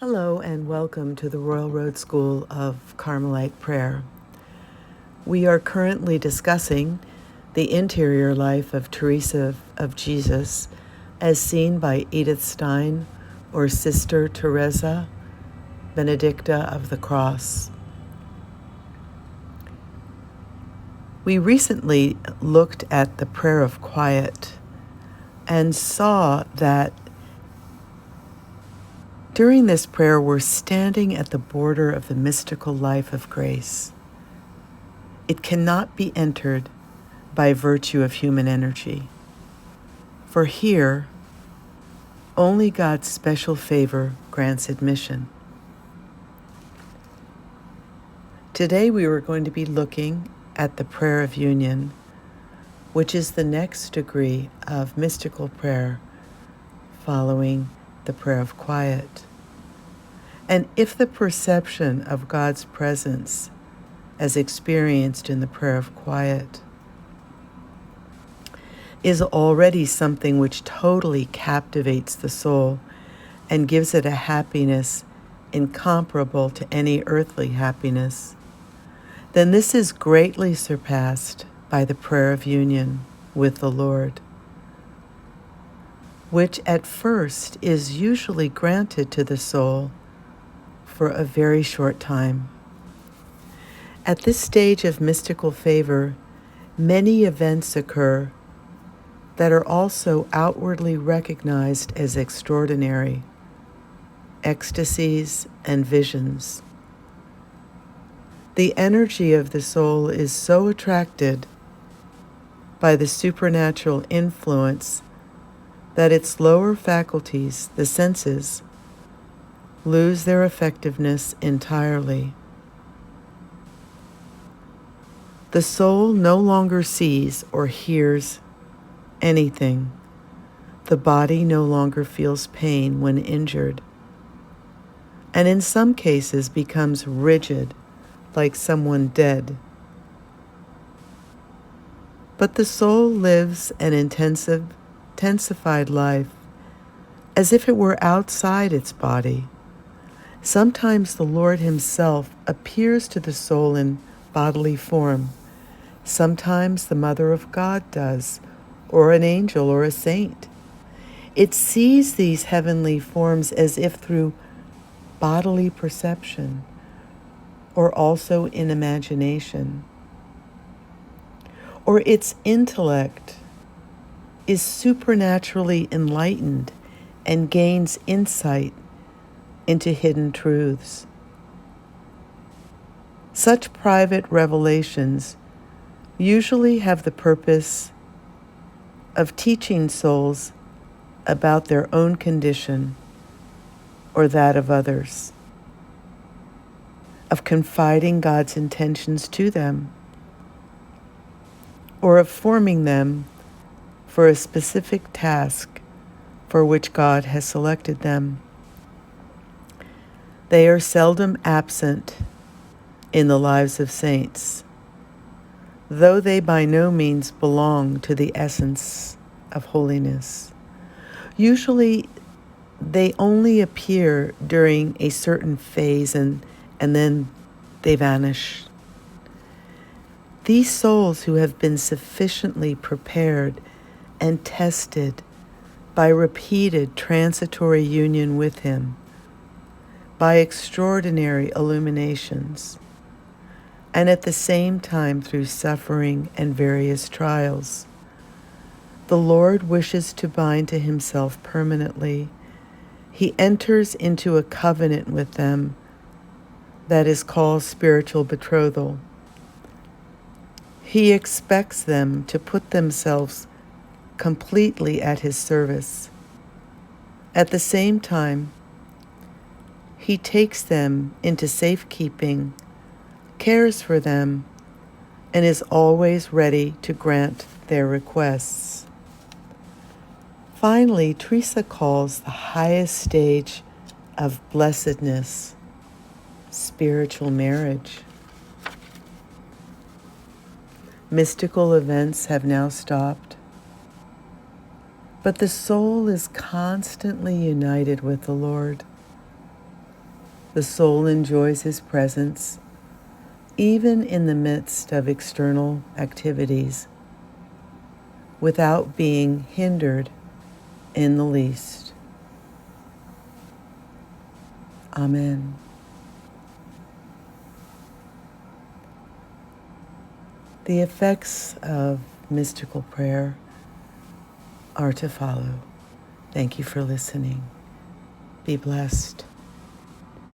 Hello and welcome to the Royal Road School of Carmelite Prayer. We are currently discussing the interior life of Teresa of Jesus as seen by Edith Stein or Sister Teresa, Benedicta of the Cross. We recently looked at the prayer of quiet and saw that during this prayer, we're standing at the border of the mystical life of grace. It cannot be entered by virtue of human energy. For here, only God's special favor grants admission. Today we were going to be looking at the prayer of union, which is the next degree of mystical prayer following the prayer of quiet. And if the perception of God's presence as experienced in the prayer of quiet is already something which totally captivates the soul and gives it a happiness incomparable to any earthly happiness, then this is greatly surpassed by the prayer of union with the Lord, which at first is usually granted to the soul for a very short time. At this stage of mystical favor, many events occur that are also outwardly recognized as extraordinary, ecstasies and visions. The energy of the soul is so attracted by the supernatural influence that its lower faculties, the senses, lose their effectiveness entirely. The soul no longer sees or hears anything. The body no longer feels pain when injured, and in some cases becomes rigid, like someone dead. But the soul lives an intensified life as if it were outside its body. Sometimes the Lord Himself appears to the soul in bodily form. Sometimes the Mother of God does, or an angel or a saint. It sees these heavenly forms as if through bodily perception, or also in imagination. Or its intellect is supernaturally enlightened and gains insight into hidden truths. Such private revelations usually have the purpose of teaching souls about their own condition or that of others, of confiding God's intentions to them, or of forming them for a specific task for which God has selected them. They are seldom absent in the lives of saints, though they by no means belong to the essence of holiness. Usually, they only appear during a certain phase and then they vanish. These souls who have been sufficiently prepared and tested by repeated transitory union with Him, by extraordinary illuminations, and at the same time through suffering and various trials, the Lord wishes to bind to Himself permanently. He enters into a covenant with them that is called spiritual betrothal. He expects them to put themselves completely at His service. At the same time, He takes them into safekeeping, cares for them, and is always ready to grant their requests. Finally, Teresa calls the highest stage of blessedness spiritual marriage. Mystical events have now stopped, but the soul is constantly united with the Lord. the soul enjoys His presence even in the midst of external activities without being hindered in the least. Amen. The effects of mystical prayer are to follow. Thank you for listening. Be blessed.